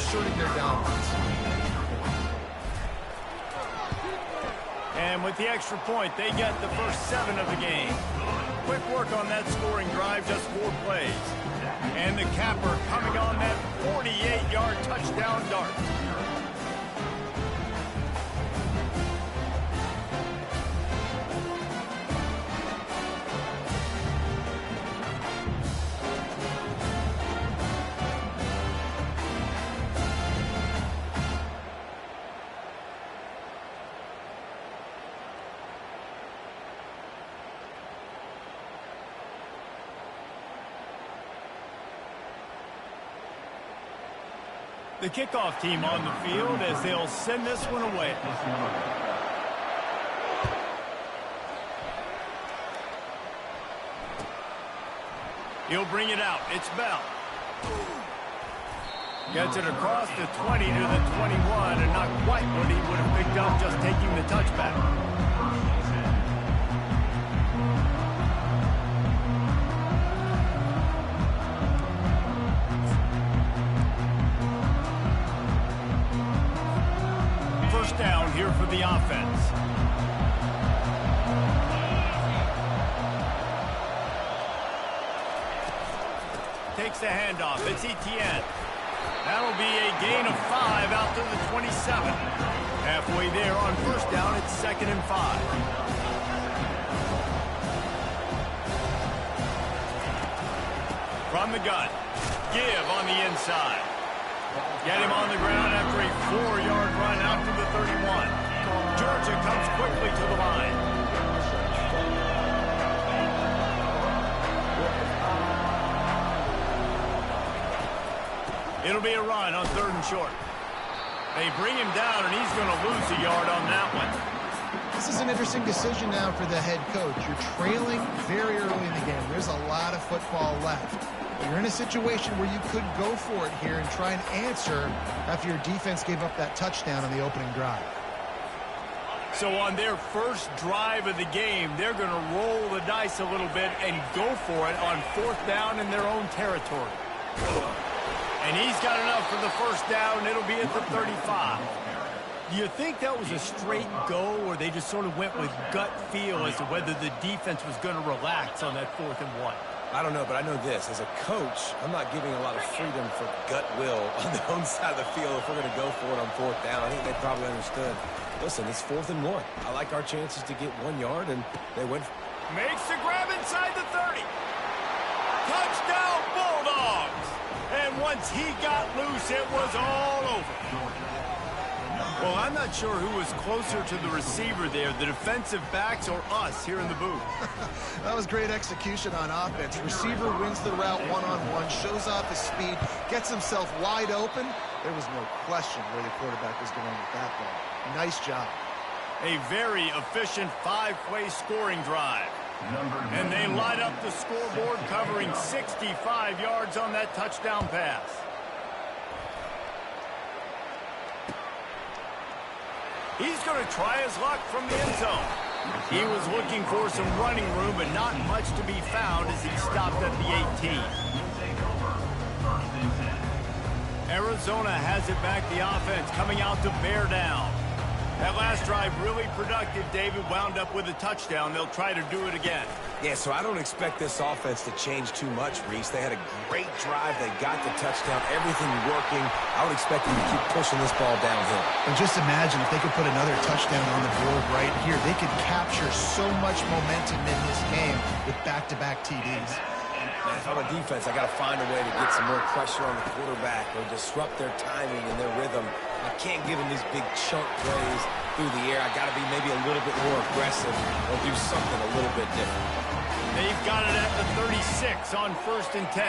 asserting their dominance. And with the extra point, they get the first 7 of the game. Quick work on that scoring drive, just 4 plays. And the capper coming on that 48-yard touchdown dart. The kickoff team on the field as they'll send this one away. He'll bring it out. It's Bell. Gets it across the 20 to the 21, and not quite what he would have picked up just taking the touchback. Down here for the offense. Takes the handoff. It's Etienne. That'll be a gain of 5 out to the 27. Halfway there on first down, it's 2nd and 5. From the gun. Give on the inside. Get him on the ground after a 4-yard run out to the 31. Georgia comes quickly to the line. It'll be a run on 3rd and short. They bring him down, and he's going to lose a yard on that one. This is an interesting decision now for the head coach. You're trailing very early in the game. There's a lot of football left. You're in a situation where you could go for it here and try and answer after your defense gave up that touchdown on the opening drive. So on their first drive of the game, they're going to roll the dice a little bit and go for it on 4th down in their own territory. And he's got enough for the first down. It'll be at the 35. Do you think that was a straight go, or they just sort of went with gut feel as to whether the defense was going to relax on that 4th and 1? I don't know, but I know this. As a coach, I'm not giving a lot of freedom for gut will on their own side of the field if we're going to go for it on 4th down. I think they probably understood. Listen, it's 4th and 1. I like our chances to get 1 yard, and they went. Makes the grab inside the 30. Touchdown, Bulldogs! And once he got loose, it was all over. Well, I'm not sure who was closer to the receiver there, the defensive backs or us here in the booth. That was great execution on offense. Receiver wins the route one-on-one, shows off his speed, gets himself wide open. There was no question where the quarterback was going with that ball. Nice job. A very efficient 5-play scoring drive. And they light up the scoreboard, covering 65 yards on that touchdown pass. He's going to try his luck from the end zone. He was looking for some running room, but not much to be found as he stopped at the 18. Arizona has it back, the offense coming out to bear down. That last drive really productive. David wound up with a touchdown. They'll try to do it again. Yeah, so I don't expect this offense to change too much, Reese. They had a great drive. They got the touchdown. Everything working. I would expect them to keep pushing this ball downhill. And just imagine if they could put another touchdown on the board right here. They could capture so much momentum in this game with back-to-back TDs. If I'm a defense, I got to find a way to get some more pressure on the quarterback or disrupt their timing and their rhythm. I can't give them these big chunk plays through the air. I got to be maybe a little bit more aggressive or do something a little bit different. They've got it at the 36 on 1st and 10.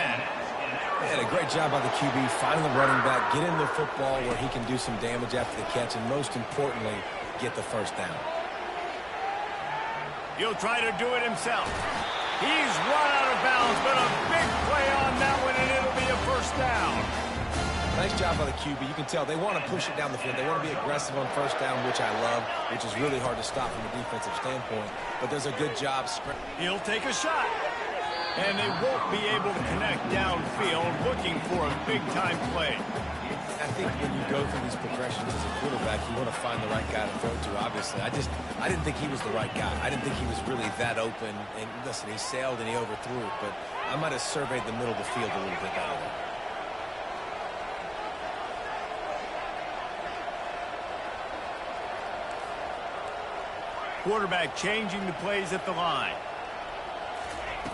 And a great job by the QB, finding the running back, get in the football where he can do some damage after the catch, and most importantly, get the first down. He'll try to do it himself. He's run out of bounds, but a big play on that one, and it'll be a first down. Nice job by the QB. You can tell they want to push it down the field. They want to be aggressive on first down, which I love, which is really hard to stop from a defensive standpoint. But there's a good job. He'll take a shot. And they won't be able to connect downfield, looking for a big-time play. I think when you go through these progressions as a quarterback, you want to find the right guy to throw to, obviously. I didn't think he was the right guy. I didn't think he was really that open. And listen, he sailed and he overthrew it, but I might have surveyed the middle of the field a little bit better. Quarterback changing the plays at the line.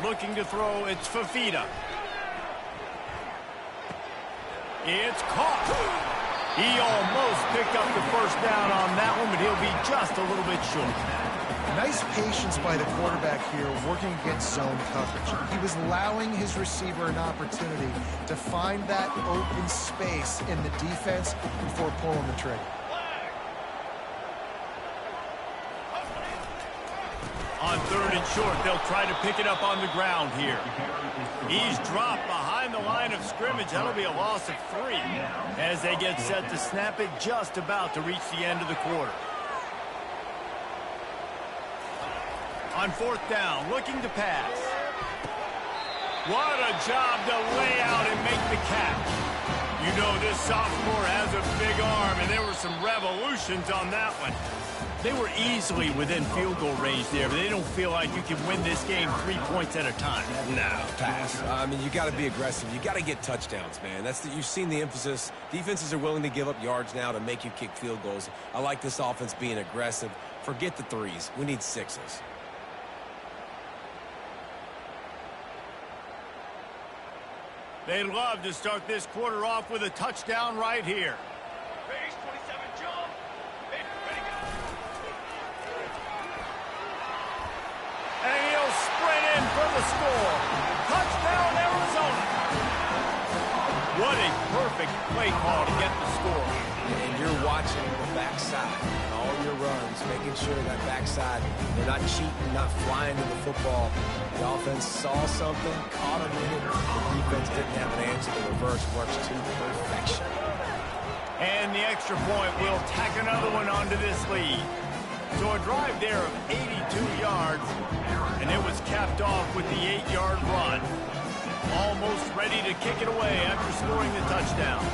Looking to throw, it's Fafita. It's caught. He almost picked up the first down on that one, but he'll be just a little bit short. Nice patience by the quarterback here, working against zone coverage. He was allowing his receiver an opportunity to find that open space in the defense before pulling the trigger. On 3rd and short, they'll try to pick it up on the ground here. He's dropped behind the line of scrimmage. That'll be a loss of 3 as they get set to snap it just about to reach the end of the quarter. On 4th down, looking to pass. What a job to lay out and make the catch. You know this sophomore has a big arm, and there were some revolutions on that one. They were easily within field goal range there, but they don't feel like you can win this game 3 points at a time. No, pass. I mean, you got to be aggressive. You got to get touchdowns, man. You've seen the emphasis. Defenses are willing to give up yards now to make you kick field goals. I like this offense being aggressive. Forget the 3s. We need 6s. They'd love to start this quarter off with a touchdown right here. And he'll sprint in for the score. Touchdown, Arizona. What a perfect play call to get the score. And you're watching the backside and all your runs, making sure that backside, they're not cheating, not flying to the football. The offense saw something, caught him in it. The defense didn't have an answer. The reverse works to perfection. And the extra point will tack another one onto this lead. So a drive there of 82 yards, and it was capped off with the 8-yard run. Almost ready to kick it away after scoring the touchdown.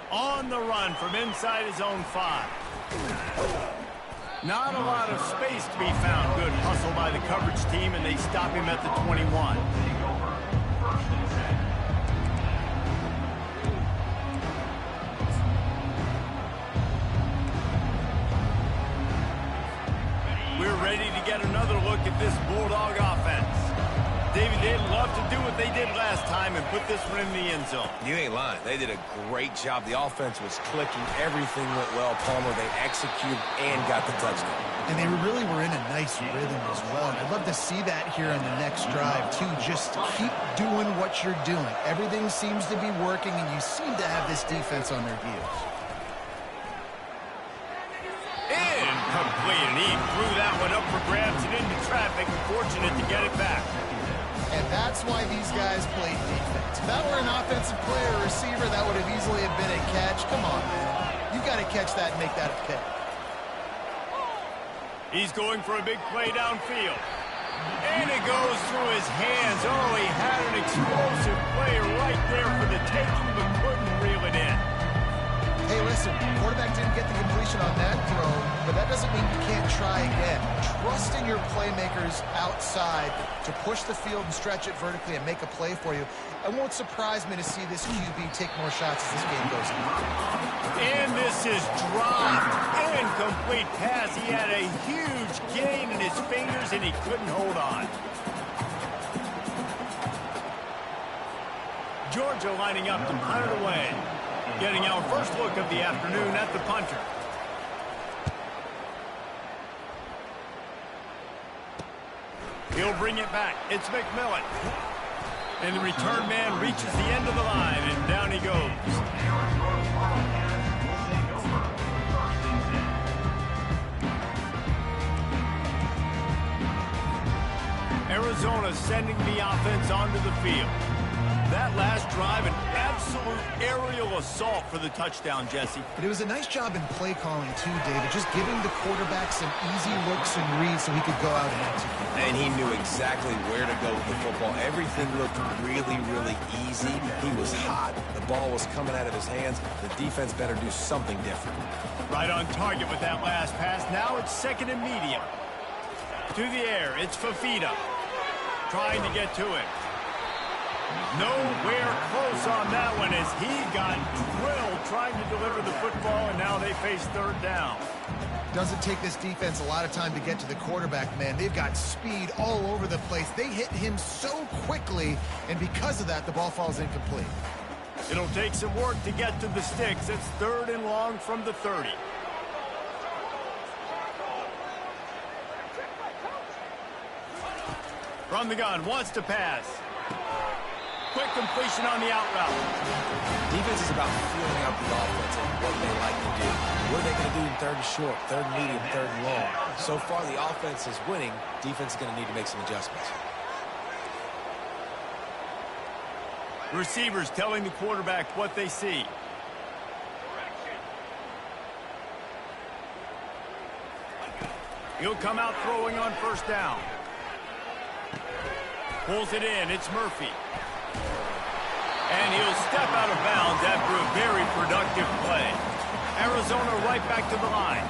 On the run from inside his own 5. Not a lot of space to be found. Good hustle by the coverage team, and they stop him at the 21. We're ready to get another look at this Bulldog offense. David, they'd love to do what they did last time and put this one in the end zone. You ain't lying. They did a great job. The offense was clicking. Everything went well. Palmer, they executed and got the touchdown. And they really were in a nice rhythm as well. And I'd love to see that here in the next drive, too. Just keep doing what you're doing. Everything seems to be working, and you seem to have this defense on their heels. Incomplete, and he threw that one up for grabs and into traffic. Fortunate to get it back. And that's why these guys play defense. If that were an offensive player or receiver, that would have easily have been a catch. Come on, man. You got to catch that and make that a pick. He's going for a big play downfield. And it goes through his hands. Oh, he had an explosive play right there for the taking, but couldn't reel it in. Hey, listen, quarterback didn't get the completion on that throw, but that doesn't mean you can't try again. Trust in your playmakers outside to push the field and stretch it vertically and make a play for you. It won't surprise me to see this QB take more shots as this game goes on. And this is dropped. Incomplete pass. He had a huge gain in his fingers, and he couldn't hold on. Georgia lining up to punt it away. Getting our first look of the afternoon at the punter. He'll bring it back. It's McMillan. And the return man reaches the end of the line, and down he goes. Arizona sending the offense onto the field. That last drive, an absolute aerial assault for the touchdown, Jesse. But it was a nice job in play calling, too, David, just giving the quarterback some easy looks and reads so he could go out and execute. And he knew exactly where to go with the football. Everything looked really, really easy. He was hot. The ball was coming out of his hands. The defense better do something different. Right on target with that last pass. Now it's second and medium. To the air, it's Fafita. Trying to get to it. Nowhere close on that one as he got drilled trying to deliver the football, and now they face third down. Doesn't take this defense a lot of time to get to the quarterback, man. They've got speed all over the place. They hit him so quickly, and because of that, the ball falls incomplete. It'll take some work to get to the sticks. It's third and long from the 30. From the gun, wants to pass. Quick completion on the out route. Defense is about feeling out the offense and what they like to do. What are they going to do in third and short, third and medium, third and long? So far, the offense is winning. Defense is going to need to make some adjustments. Receivers telling the quarterback what they see. He'll come out throwing on first down. Pulls it in. It's Murphy. And he'll step out of bounds after a very productive play. Arizona right back to the line.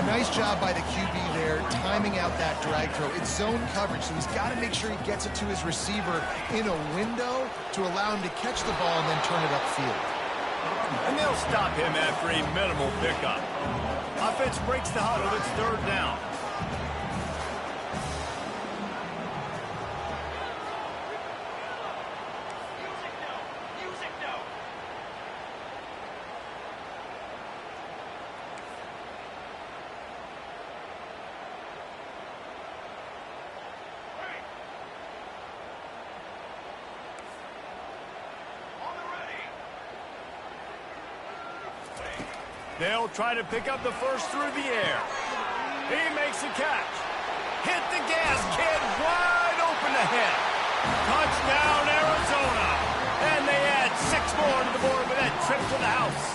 A nice job by the QB there, timing out that drag throw. It's zone coverage, so he's got to make sure he gets it to his receiver in a window to allow him to catch the ball and then turn it upfield. And they'll stop him after a minimal pickup. Offense breaks the huddle. It's third down. They'll try to pick up the first through the air. He makes a catch. Hit the gas, kid. Wide open ahead. Touchdown, Arizona. And they add 6 more to the board with that trip to the house.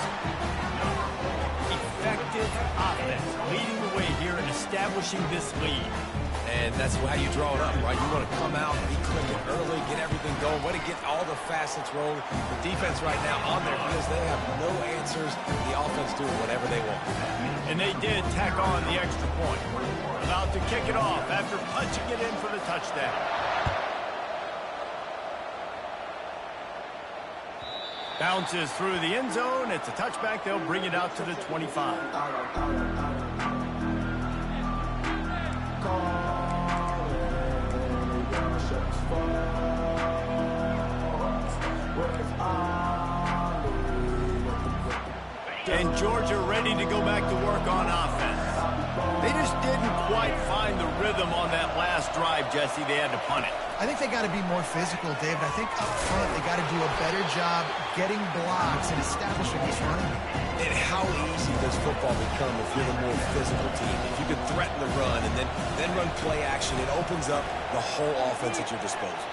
Effective offense leading the way here and establishing this lead. And that's how you draw it up, right? You want to come out, be clicking early, get everything going, want to get all the facets rolling. The defense right now on their heels, they have no answers. The offense doing whatever they want. And they did tack on the extra point. About to kick it off after punching it in for the touchdown. Bounces through the end zone. It's a touchback. They'll bring it out to the 25. And Georgia ready to go back to work on offense. They just didn't quite find the rhythm on that last drive, Jesse. They had to punt it. I think they got to be more physical, David. I think up front they got to do a better job getting blocks and establishing this running. And how easy does football become if you're the more physical team? If you can threaten the run and then run play action, it opens up the whole offense at your disposal.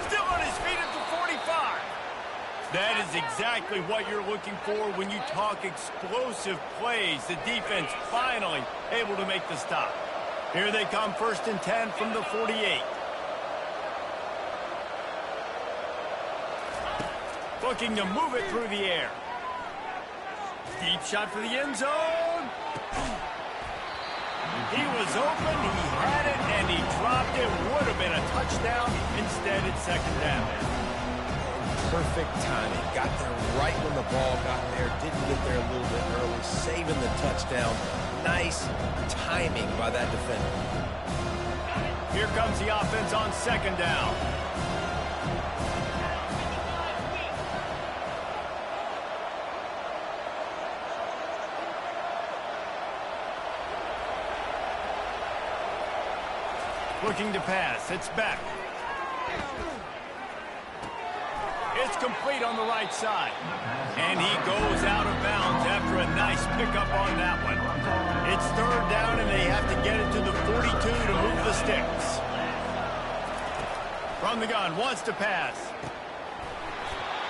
Still on his feet at the 45. That is exactly what you're looking for when you talk explosive plays. The defense finally able to make the stop. Here they come, first and 10 from the 48. Looking to move it through the air. Deep shot for the end zone. He was open, he had it, and he dropped it. Would have been a touchdown. Instead, it's second down. Perfect timing. Got there right when the ball got there. Didn't get there a little bit early. Saving the touchdown. Nice timing by that defender. Here comes the offense on second down. Looking to pass. It's back. It's complete on the right side. And he goes out of bounds after a nice pickup on that one. It's third down, and they have to get it to the 42 to move the sticks. From the gun, wants to pass.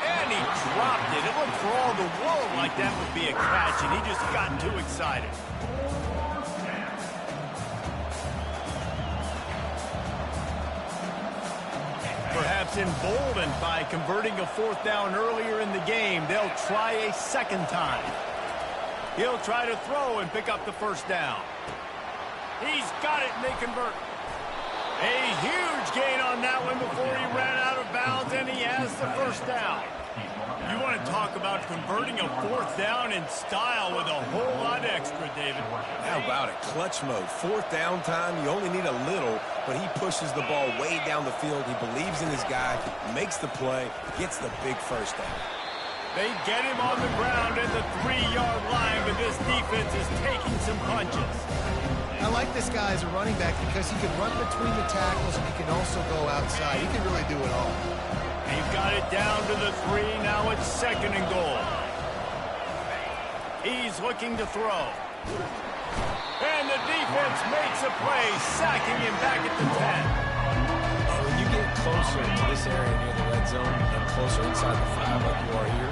And he dropped it. It looked for all the world like that would be a catch, and he just got too excited. Perhaps emboldened by converting a fourth down earlier in the game, they'll try a second time. He'll try to throw and pick up the first down. He's got it, and they convert. A huge gain on that one before he ran out of bounds, and he has the first down. You want to talk about converting a fourth down in style with a whole lot extra, David. How about it? Clutch mode. Fourth down time, you only need a little, but he pushes the ball way down the field. He believes in his guy, makes the play, gets the big first down. They get him on the ground at the 3-yard line, but this defense is taking some punches. I like this guy as a running back because he can run between the tackles and he can also go outside. He can really do it all. They've got it down to the 3. Now it's 2nd and goal. He's looking to throw. And the defense makes a play, sacking him back at the 10. When you get closer to this area near the red zone and closer inside the 5 like you are here,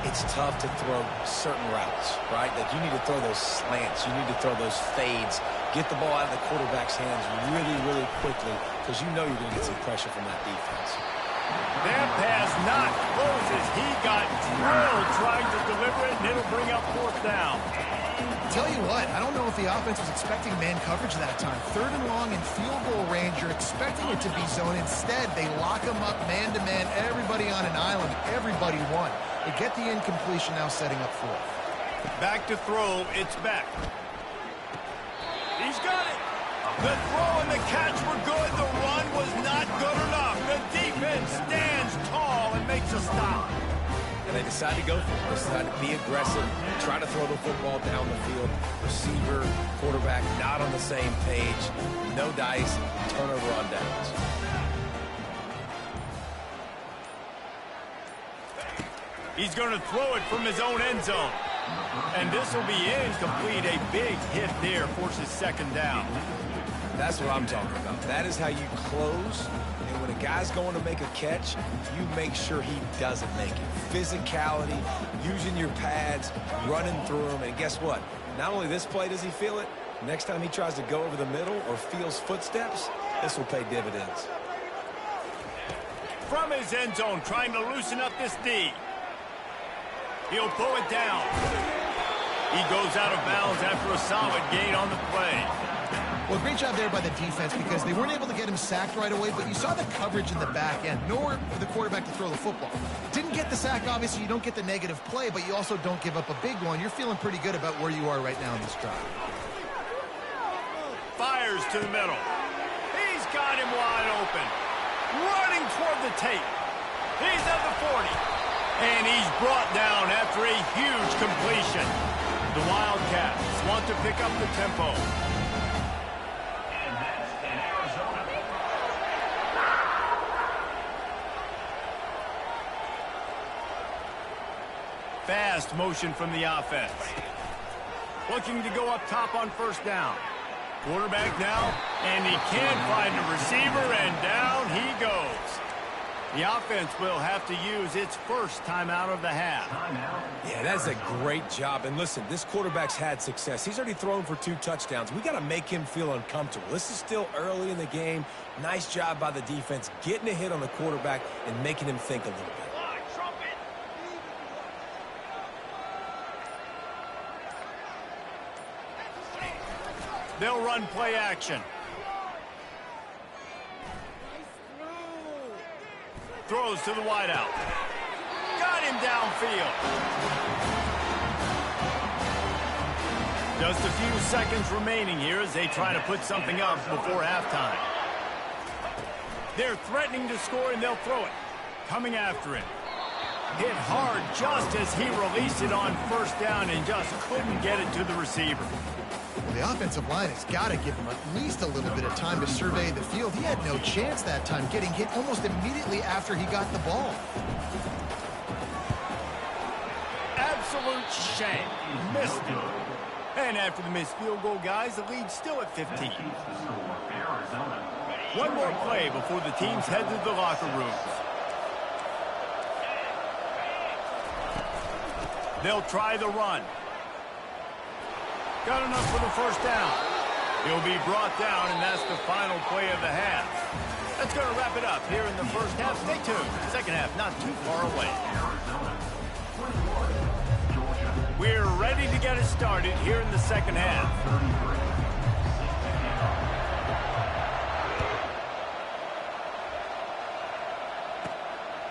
it's tough to throw certain routes, right? Like you need to throw those slants. You need to throw those fades. Get the ball out of the quarterback's hands really, really quickly because you know you're going to get some pressure from that defense. That pass not closes. He got drilled trying to deliver it, and it'll bring up 4th down. Tell you what, I don't know if the offense was expecting man coverage that time. 3rd and long in field goal range, you're expecting it to be zone. Instead, they lock him up man-to-man, everybody on an island, everybody won. They get the incompletion, now setting up 4th. Back to throw, it's back. He's got it. The throw and the catch were good. The run was not good enough. The defense stands tall and makes a stop. And they decide to go for it. They decide to be aggressive, try to throw the football down the field. Receiver, quarterback, not on the same page. No dice, turnover on downs. He's going to throw it from his own end zone. And this will be incomplete. A big hit there forces 2nd down. That's what I'm talking about. That is how you close. And when a guy's going to make a catch, you make sure he doesn't make it. Physicality, using your pads, running through them. And guess what? Not only this play does he feel it, next time he tries to go over the middle or feels footsteps, this will pay dividends. From his end zone, trying to loosen up this D. He'll pull it down. He goes out of bounds after a solid gain on the play. Well, great job there by the defense because they weren't able to get him sacked right away, but you saw the coverage in the back end. Nowhere for the quarterback to throw the football. Didn't get the sack, obviously. You don't get the negative play, but you also don't give up a big one. You're feeling pretty good about where you are right now in this drive. Fires to the middle. He's got him wide open. Running toward the tape. He's at the 40. And he's brought down after a huge completion. The Wildcats want to pick up the tempo. And that's in Arizona. Fast motion from the offense. Looking to go up top on 1st down. Quarterback now, and he can't find a receiver, and down he goes. The offense will have to use its first timeout of the half. Yeah, that's a great job. And listen, this quarterback's had success. He's already thrown for 2 touchdowns. We got to make him feel uncomfortable. This is still early in the game. Nice job by the defense, getting a hit on the quarterback and making him think a little bit. They'll run play action. Throws to the wideout. Got him downfield. Just a few seconds remaining here as they try to put something up before halftime. They're threatening to score, and they'll throw it. Coming after him. Hit hard just as he released it on 1st down and just couldn't get it to the receiver. Well, the offensive line has got to give him at least a little bit of time to survey the field. He had no chance that time, getting hit almost immediately after he got the ball. Absolute shame. Missed it. And after the missed field goal, guys, the lead's still at 15. One more play before the teams head to the locker rooms. They'll try the run. Got enough for the first down. He'll be brought down, and that's the final play of the half. That's going to wrap it up here in the first half. Stay tuned. Second half not too far away. We're ready to get it started here in the second half.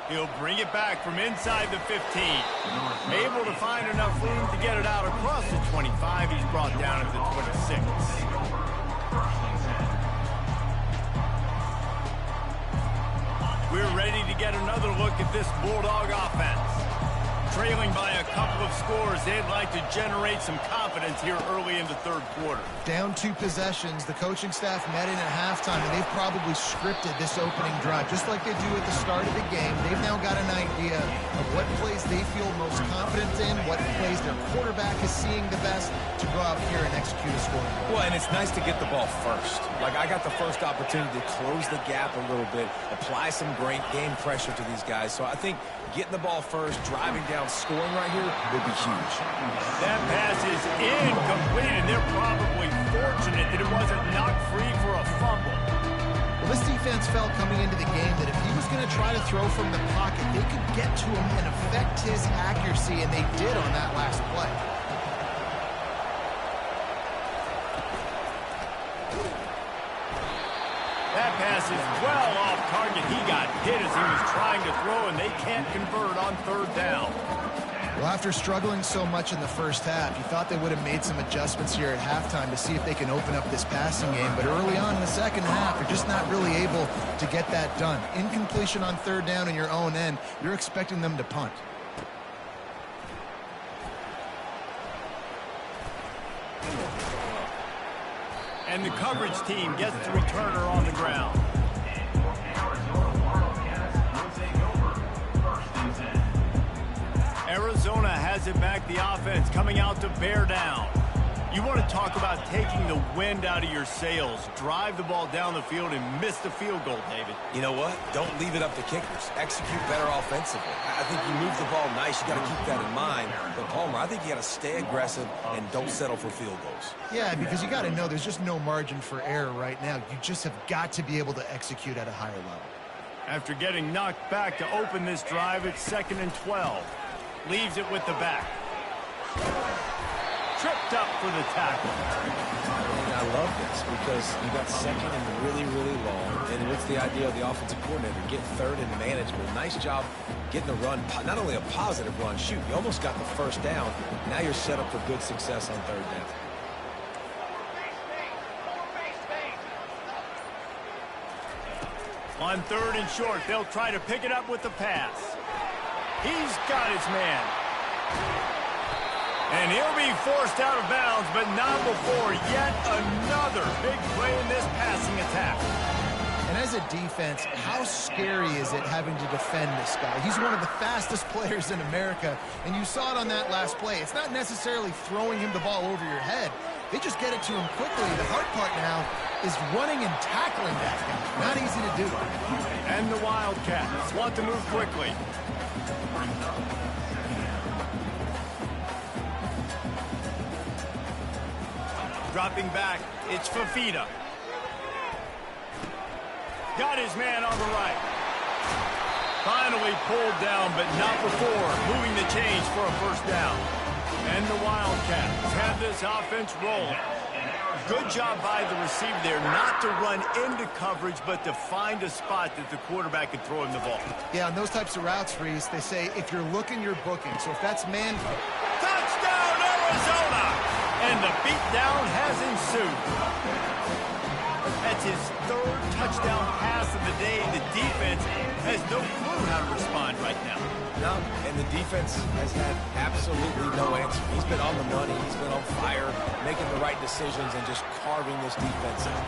He'll bring it back from inside the 15. Able to find enough room to get it out across the 25. He's brought down at the 26. We're ready to get another look at this Bulldog offense. Trailing by a couple of scores, they'd like to generate some confidence here early in the third quarter. Down 2 possessions, the coaching staff met in at halftime, and they've probably scripted this opening drive, just like they do at the start of the game. They've now got an idea of what plays they feel most confident in, what plays their quarterback is seeing the best to go out here and execute a scoring. Well, and it's nice to get the ball first. Like, I got the first opportunity to close the gap a little bit, apply some great game pressure to these guys. So I think getting the ball first, driving down, scoring right here would be huge. That pass is incomplete, and they're probably fortunate that it wasn't knocked free for a fumble. Well, this defense felt coming into the game that if he was going to try to throw from the pocket, they could get to him and affect his accuracy, and they did on that last play. That pass is well off target. He got hit as he was trying to throw, and they can't convert on third down. Well, after struggling so much in the first half, you thought they would have made some adjustments here at halftime to see if they can open up this passing game. But early on in the second half, you're just not really able to get that done. Incompletion on third down in your own end, you're expecting them to punt. And the coverage team gets the returner on the ground. Arizona has it back, the offense coming out to bear down. You want to talk about taking the wind out of your sails. Drive the ball down the field and miss the field goal, David. You know what? Don't leave it up to kickers. Execute better offensively. I think you move the ball nice. You got to keep that in mind. But, Palmer, I think you got to stay aggressive and don't settle for field goals. Yeah, because you got to know there's just no margin for error right now. You just have got to be able to execute at a higher level. After getting knocked back to open this drive, it's 2nd and 12. Leaves it with the back. Tripped up for the tackle. And I love this because you got 2nd and really, really long. And what's the idea of the offensive coordinator? Get 3rd and manageable. Nice job getting the run. Not only a positive run, shoot, you almost got the first down. Now you're set up for good success on 3rd down. On 3rd and short, they'll try to pick it up with the pass. He's got his man. And he'll be forced out of bounds, but not before yet another big play in this passing attack. And as a defense, how scary is it having to defend this guy? He's one of the fastest players in America, and you saw it on that last play. It's not necessarily throwing him the ball over your head. They just get it to him quickly. The hard part now is running and tackling that guy. Not easy to do. And the Wildcats want to move quickly. Dropping back, it's Fafita. Got his man on the right. Finally pulled down, but not before moving the chains for a first down. And the Wildcats have this offense rolling. Good job by the receiver there not to run into coverage, but to find a spot that the quarterback can throw him the ball. Yeah, on those types of routes, Reese, they say if you're looking, you're booking. So if that's man... Touchdown, Arizona! And the beatdown has ensued. That's his 3rd touchdown pass of the day. The defense has no clue how to respond right now. No, and the defense has had absolutely no answer. He's been on the money. He's been on fire, making the right decisions and just carving this defense out.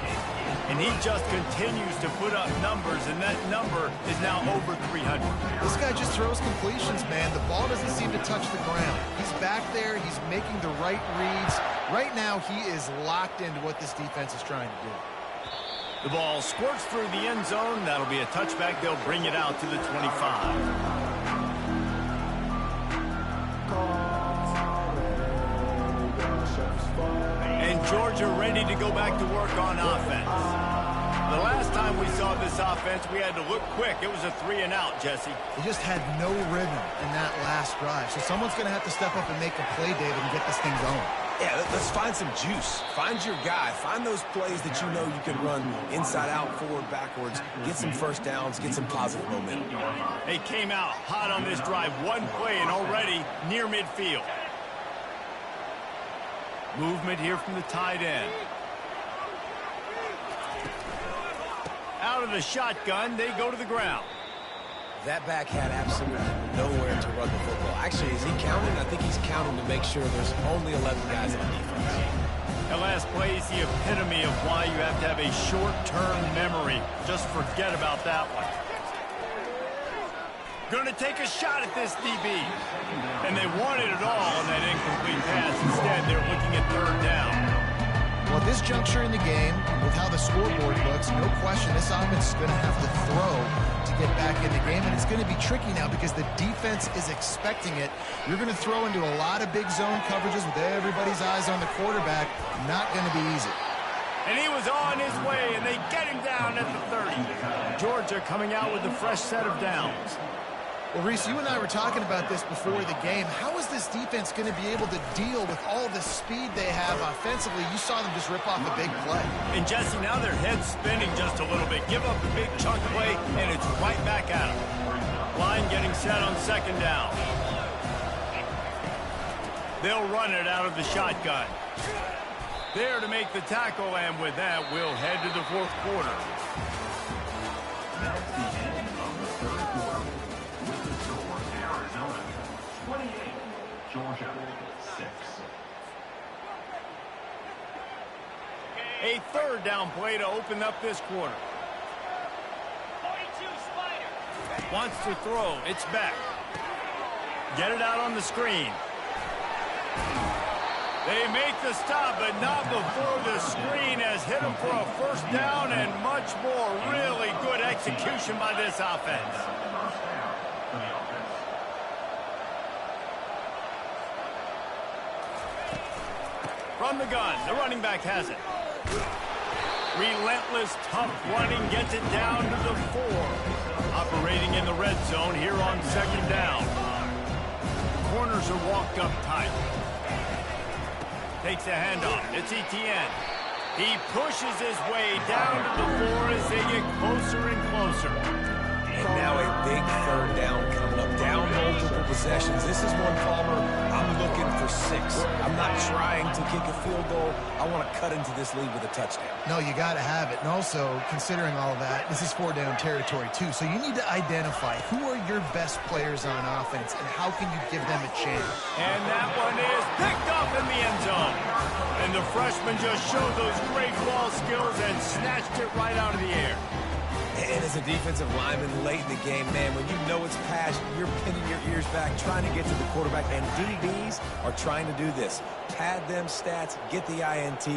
And he just continues to put up numbers, and that number is now over 300. This guy just throws completions, man. The ball doesn't seem to touch the ground. He's back there. He's making the right reads. Right now, he is locked into what this defense is trying to do. The ball squirts through the end zone. That'll be a touchback. They'll bring it out to the 25. Chargers are ready to go back to work on offense. The last time we saw this offense, we had to look quick. It was a 3-and-out, Jesse. They just had no rhythm in that last drive. So someone's going to have to step up and make a play, David, and get this thing going. Yeah, let's find some juice. Find your guy. Find those plays that you know you can run inside out, forward, backwards. Get some first downs. Get some positive momentum. They came out hot on this drive. One play and already near midfield. Movement here from the tight end. Out of the shotgun, they go to the ground. That back had absolutely nowhere to run the football. Actually, is he counting? I think he's counting to make sure there's only 11 guys on defense. That last play is the epitome of why you have to have a short-term memory. Just forget about that one. Going to take a shot at this DB. And they wanted it all on that incomplete pass. Instead, they're looking at third down. Well, at this juncture in the game, with how the scoreboard looks, no question this offense is going to have to throw to get back in the game, and it's going to be tricky now because the defense is expecting it. You're going to throw into a lot of big zone coverages with everybody's eyes on the quarterback. Not going to be easy. And he was on his way, and they get him down at the 30. Georgia coming out with a fresh set of downs. Well, Reese, you and I were talking about this before the game. How is this defense going to be able to deal with all the speed they have offensively? You saw them just rip off a big play. And, Jesse, now their head's spinning just a little bit. Give up a big chunk play, and it's right back at them. Line getting set on second down. They'll run it out of the shotgun. There to make the tackle, and with that, we'll head to the fourth quarter. Georgia 6. A third down play to open up this quarter. 42 Spider. Wants to throw. It's back. Get it out on the screen. They make the stop, but not before the screen has hit them for a first down and much more. Really good execution by this offense. From the gun, the running back has it. Relentless, tough running gets it down to the 4. Operating in the red zone here on second down. Corners are walked up tight. Takes a handoff. It's Etienne. He pushes his way down to the 4 as they get closer and closer. And now a big third down coming up. Down multiple possessions. This is one, Palmer, I'm looking for 6. I'm not trying to kick a field goal. I want to cut into this lead with a touchdown. No, you got to have it. And also, considering all that, this is 4-down territory, too. So you need to identify who are your best players on offense and how can you give them a chance. And that one is picked up in the end zone. And the freshman just showed those great ball skills and snatched it right out of the air. And as a defensive lineman late in the game, man, when you know it's pass, you're pinning your ears back, trying to get to the quarterback. And DBs are trying to do this. Pad them stats, get the INT.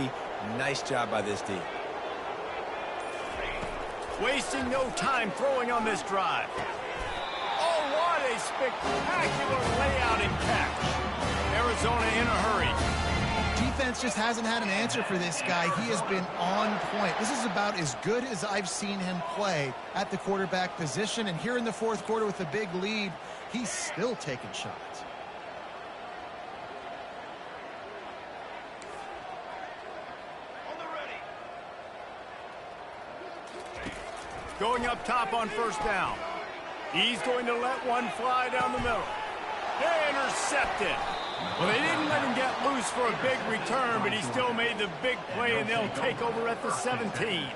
Nice job by this D. Wasting no time throwing on this drive. Oh, what a spectacular layout and catch. Arizona in a hurry. Defense just hasn't had an answer for this guy. He has been on point. This is about as good as I've seen him play at the quarterback position. And here in the fourth quarter with a big lead, he's still taking shots. On the ready. Going up top on first down. He's going to let one fly down the middle. They're intercepted. Well, they didn't let him get loose for a big return, but he still made the big play, and they'll take over at the 17.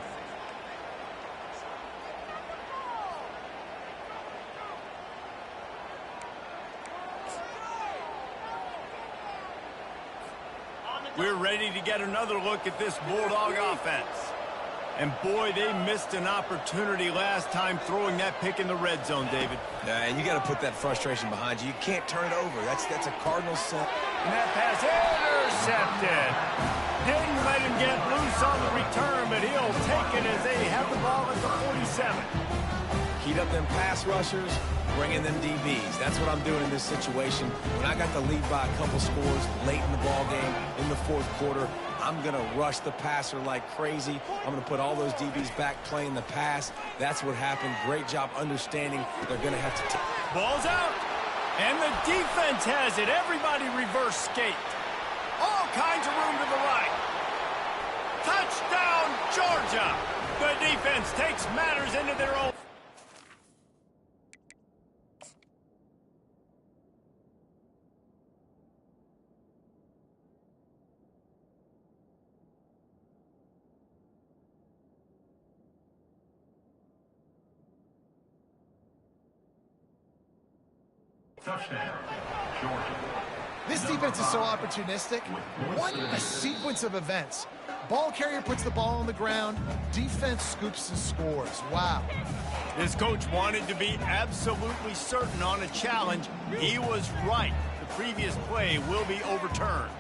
We're ready to get another look at this Bulldog offense. And, boy, they missed an opportunity last time throwing that pick in the red zone, David. And you got to put that frustration behind you. You can't turn it over. That's a Cardinal set. And that pass intercepted. Didn't let him get loose on the return, but he'll take it as they have the ball at the 47. Heat up them pass rushers, bring in them DBs. That's what I'm doing in this situation. When I got the lead by a couple scores late in the ball game, in the fourth quarter, I'm going to rush the passer like crazy. I'm going to put all those DBs back playing the pass. That's what happened. Great job understanding they're going to have to take. Ball's out. And the defense has it. Everybody reverse skate. All kinds of room to the right. Touchdown, Georgia. The defense takes matters into their own. Touchdown, Georgia. This defense is so opportunistic. What a sequence of events. Ball carrier puts the ball on the ground. Defense scoops and scores. Wow. This coach wanted to be absolutely certain on a challenge. He was right. The previous play will be overturned.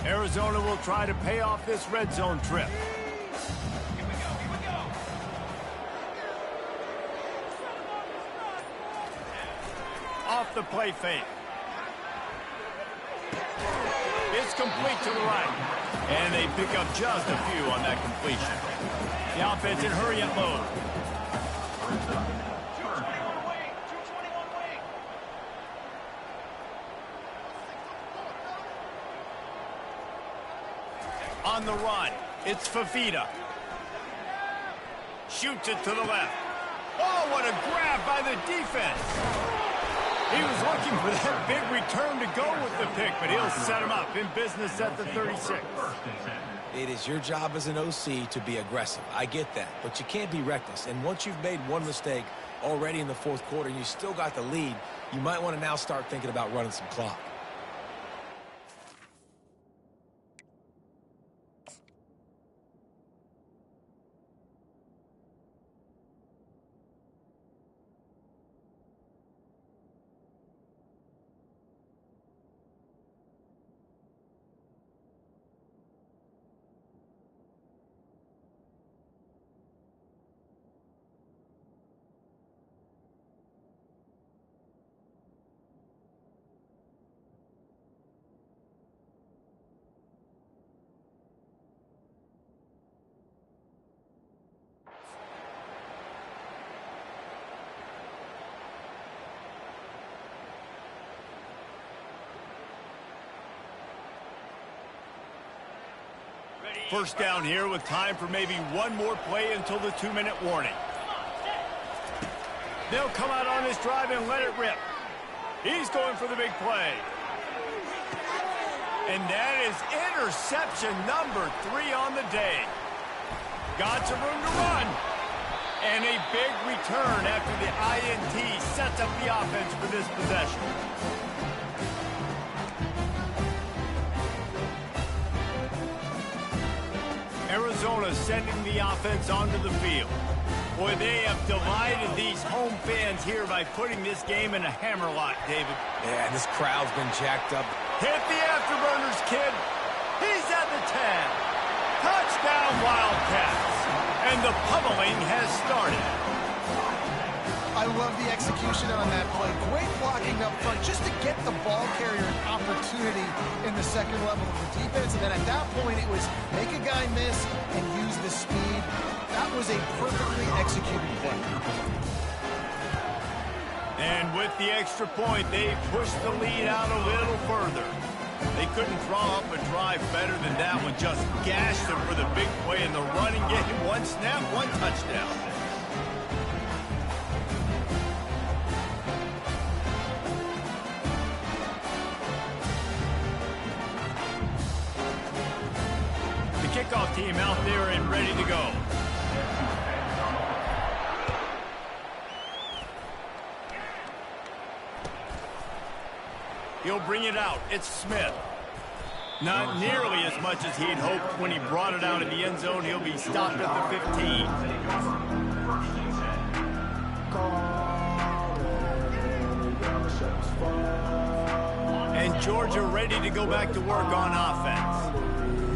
Arizona will try to pay off this red zone trip. Here we go. Off the play fake. It's complete to the right. And they pick up just a few on that completion. The offense in hurry-up mode. 221 wing. 221 wing. On the run, it's Fafita. Shoots it to the left. Oh, what a grab by the defense. He was looking for that big return to go with the pick, but he'll set him up in business at the 36. It is your job as an OC to be aggressive. I get that, but you can't be reckless. And once you've made one mistake already in the fourth quarter and you still got the lead, you might want to now start thinking about running some clock. First down here with time for maybe one more play until the 2-minute warning. They'll come out on this drive and let it rip. He's going for the big play. And that is interception number 3 on the day. Got some room to run. And a big return after the INT sets up the offense for this possession. Arizona sending the offense onto the field. Boy, they have delighted these home fans here by putting this game in a hammerlock, David. Yeah, this crowd's been jacked up. Hit the afterburners, kid. He's at the 10. Touchdown, Wildcats. And the pummeling has started. I love the execution on that play. Great blocking up front just to get the ball carrier an opportunity in the second level of the defense. And then at that point, it was make a guy miss and use the speed. That was a perfectly executed play. And with the extra point, they pushed the lead out a little further. They couldn't draw up a drive better than that one. Just gashed them for the big play in the running game. One snap, one touchdown. Kickoff team out there and ready to go. He'll bring it out. It's Smith. Not nearly as much as he'd hoped when he brought it out in the end zone. He'll be stopped at the 15. And Georgia ready to go back to work on offense.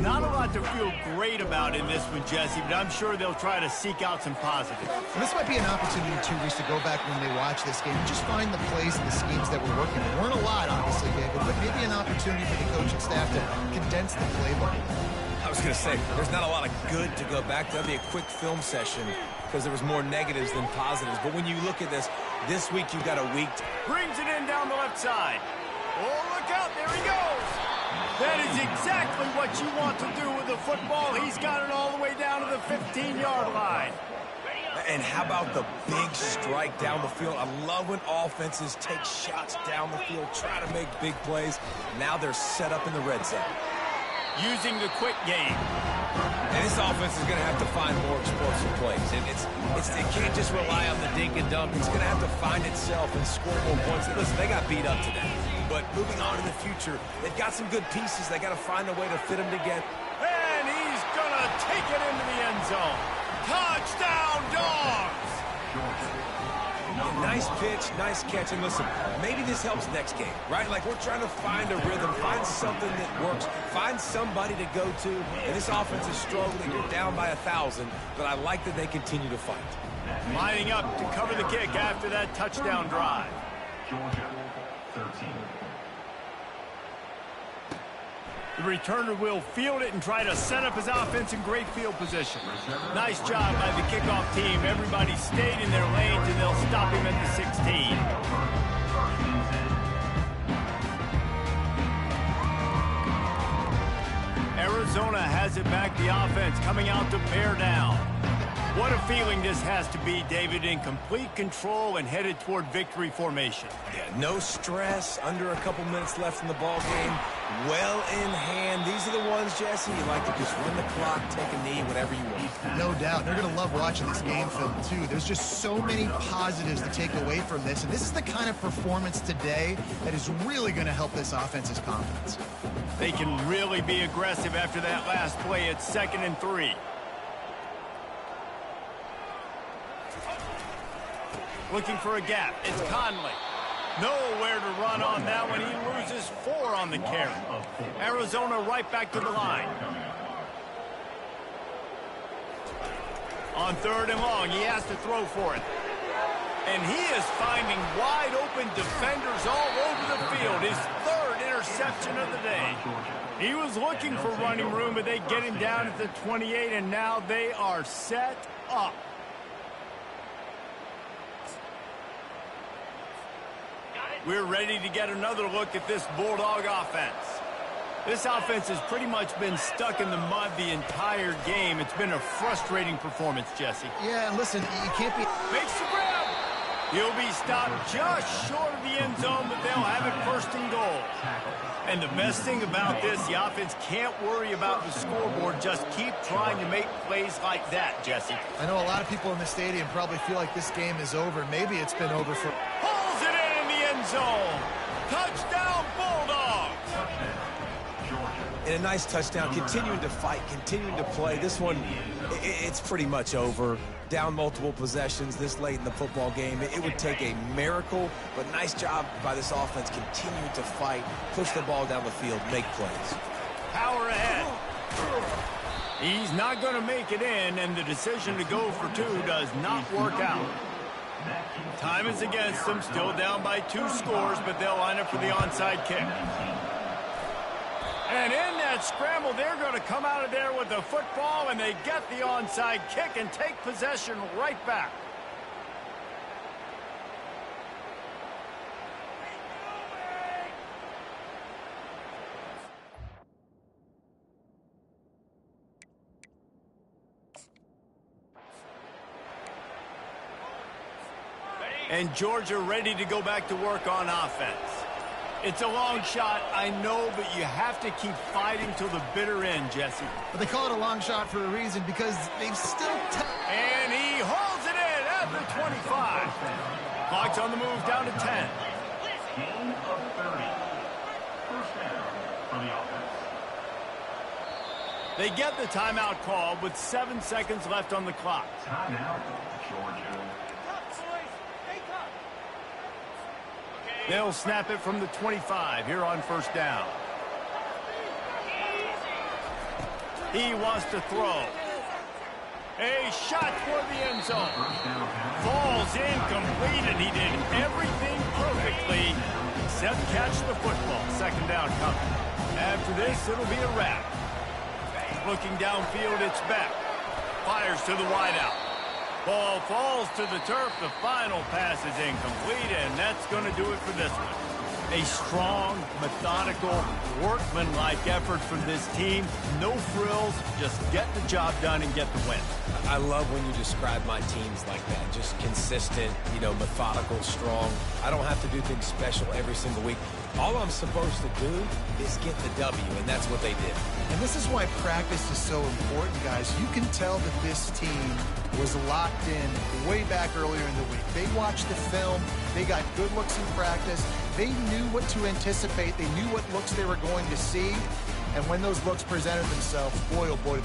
Not a lot lot to feel great about in this one, Jesse, but I'm sure they'll try to seek out some positives. And this might be an opportunity, too, Reese, to go back when they watch this game and just find the plays and the schemes that were working. There weren't a lot, obviously, David, but maybe an opportunity for the coaching staff to condense the playbook. I was going to say, there's not a lot of good to go back to. That'd be a quick film session because there was more negatives than positives. But when you look at this week you got a week. Brings it in down the left side. Oh, look out. There he goes. That is exactly what you want to do with the football. He's got it all the way down to the 15-yard line. And how about the big strike down the field? I love when offenses take shots down the field, try to make big plays. Now they're set up in the red zone. Using the quick game. And this offense is going to have to find more explosive plays. And it can't just rely on the dink and dunk. It's going to have to find itself and score more points. And listen, they got beat up today. But moving on in the future, they've got some good pieces. They got to find a way to fit them together. And he's going to take it into the end zone. Touchdown, Dogs! Nice pitch, nice catch. And listen, maybe this helps next game, right? Like we're trying to find a rhythm, find something that works, find somebody to go to. And this offense is struggling. You're down by 1,000, but I like that they continue to fight. Lining up to cover the kick after that touchdown drive. Georgia, 13. The returner will field it and try to set up his offense in great field position. Nice job by the kickoff team. Everybody stayed in their lanes, and they'll stop him at the 16. Arizona has it back. The offense coming out to bear down. What a feeling this has to be, David, in complete control and headed toward victory formation. Yeah, no stress, under a couple minutes left in the ball game. Well in hand. These are the ones, Jesse, you like to just run the clock, take a knee, whatever you want. No doubt. They're going to love watching this game film, too. There's just so many positives to take away from this, and this is the kind of performance today that is really going to help this offense's confidence. They can really be aggressive after that last play. It's 2nd and 3. Looking for a gap. It's Conley. Nowhere to run on that one. He loses 4 on the carry. Arizona right back to the line. On 3rd and long, he has to throw for it. And he is finding wide open defenders all over the field. His 3rd interception of the day. He was looking for running room, but they get him down at the 28, and now they are set up. We're ready to get another look at this Bulldog offense. This offense has pretty much been stuck in the mud the entire game. It's been a frustrating performance, Jesse. Yeah, and listen, you can't be... Makes the grab. He'll be stopped just short of the end zone, but they'll have it 1st and goal. And the best thing about this, the offense can't worry about the scoreboard. Just keep trying to make plays like that, Jesse. I know a lot of people in the stadium probably feel like this game is over. Maybe it's been over for... Pulls it in the end zone. Touchdown, Bulldogs. And a nice touchdown, continuing to fight, continuing to play. This one, it's pretty much over. Down multiple possessions this late in the football game. It would take a miracle, but nice job by this offense continuing to fight, push the ball down the field, make plays. Power ahead. He's not going to make it in, and the decision to go for 2 does not work out. Time is against them, still down by 2 scores, but they'll line up for the onside kick. And in that scramble, they're going to come out of there with the football, and they get the onside kick and take possession right back. And Georgia ready to go back to work on offense. It's a long shot, I know, but you have to keep fighting till the bitter end, Jesse. But they call it a long shot for a reason, because they've still... And he holds it in at the 25. Clock's on the move, down to 10. Gain of 30. 1st down for the offense. They get the timeout called with 7 seconds left on the clock. Timeout, Georgia. They'll snap it from the 25 here on 1st down. He wants to throw. A shot toward the end zone. Falls incomplete, and he did everything perfectly except catch the football. Second down coming. After this, it'll be a wrap. Looking downfield, it's back. Fires to the wideout. Ball falls to the turf. The final pass is incomplete, and that's going to do it for this one. A strong, methodical, workmanlike effort from this team. No frills, just get the job done and get the win. I love when you describe my teams like that. Just consistent, methodical, strong. I don't have to do things special every single week. All I'm supposed to do is get the W, and that's what they did. And this is why practice is so important, guys. You can tell that this team was locked in way back earlier in the week. They watched the film. They got good looks in practice. They knew what to anticipate. They knew what looks they were going to see. And when those looks presented themselves, boy, oh boy,